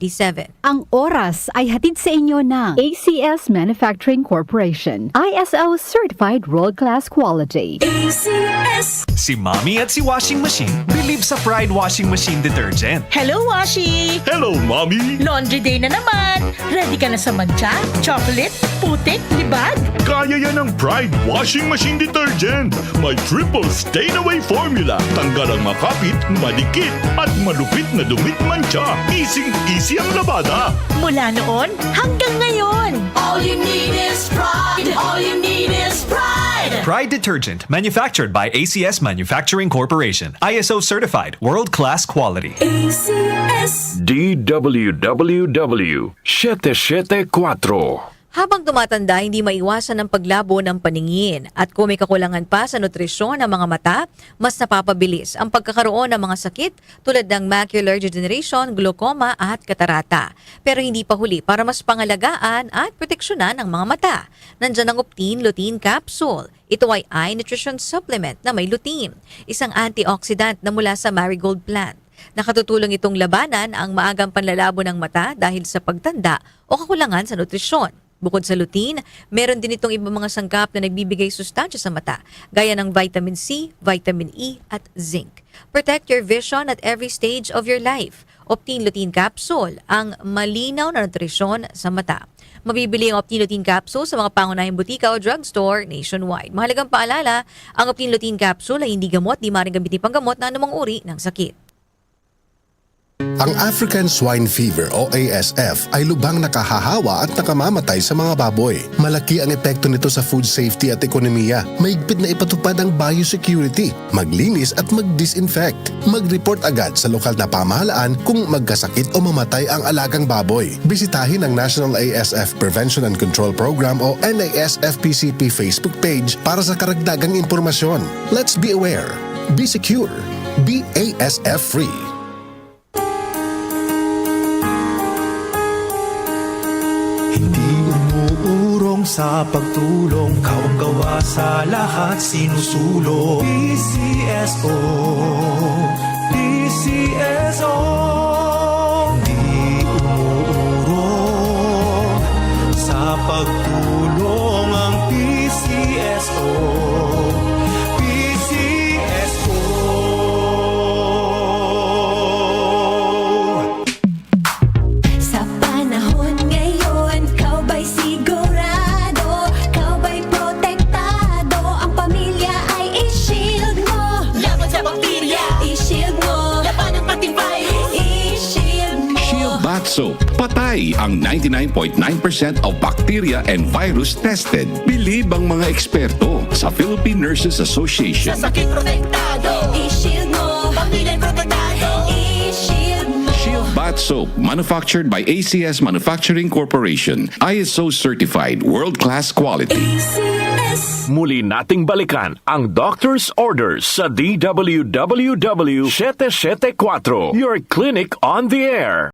37. Ang oras ay hatid sa inyo ng ACS Manufacturing Corporation, ISO Certified World-Class Quality. ACS. Si Mommy at si Washing Machine believe sa Pride Washing Machine Detergent. Hello, Washi! Hello, Mommy! Laundry day na naman! Ready ka na sa mancha, chocolate, putik, libag? Kaya yan ang Pride Washing Machine Detergent. May triple stain-away formula. Tanggal ang makapit, madikit, at malupit na dumit mancha. Easy ang labada. Mula noon hanggang ngayon. All you need is pride. All you need is pride. Pride Detergent, manufactured by ACS Manufacturing Corporation. ISO certified, world-class quality. ACS. DWWW 774. Habang tumatanda, hindi maiwasan ang paglabo ng paningin at kung may kakulangan pa sa nutrisyon ng mga mata, mas napapabilis ang pagkakaroon ng mga sakit tulad ng macular degeneration, glaucoma at katarata. Pero hindi pa huli para mas pangalagaan at proteksyonan ang mga mata. Nandyan ang Optine Lutein Capsule. Ito ay eye nutrition supplement na may lutein, isang antioxidant na mula sa marigold plant. Nakatutulong itong labanan ang maagang panlalabo ng mata dahil sa pagtanda o kakulangan sa nutrisyon. Bukod sa lutein, meron din itong ibang mga sangkap na nagbibigay sustansya sa mata, gaya ng vitamin C, vitamin E at zinc. Protect your vision at every stage of your life. Optine Lutein Capsule, ang malinaw na nutrisyon sa mata. Mabibili ang Optine Lutein Capsule sa mga pangunahing butika o drugstore nationwide. Mahalagang paalala, ang Optine Lutein Capsule ay hindi gamot, di maaaring gamitin panggamot na anumang uri ng sakit. Ang African Swine Fever o ASF ay lubhang nakahahawa at nakamamatay sa mga baboy. Malaki ang epekto nito sa food safety at ekonomiya. Mahigpit na ipatupad ang biosecurity, maglinis at mag-disinfect. Mag-report agad sa lokal na pamahalaan kung magkasakit o mamatay ang alagang baboy. Bisitahin ang National ASF Prevention and Control Program o NASFPCP Facebook page para sa karagdagang impormasyon. Let's be aware, be secure, be ASF free. Hindi umuurong sa pagtulong, kawang gawa sa lahat sinusulong. PCSO, PCSO. Hindi umuurong sa pagtulong ang PCSO. Sa panahon ngayon, kau ba'y sigurado? Kau ba'y protektado? Ang pamilya ay i-shield mo. Laban sa bakterya, i-shield mo. Laban ng pating virus, i-shield mo. Shield Bath Soap. Patay ang 99.9% of bacteria and virus tested. Believe ang mga eksperto sa Philippine Nurses Association. Sa sakit protektado, i-shield mo. Pamilya protektado, i-shield mo. Shield Bath Soap, manufactured by ACS Manufacturing Corporation. ISO certified, world-class quality. ACS. Muli nating balikan ang doctor's orders sa DWWW 774. Your clinic on the air.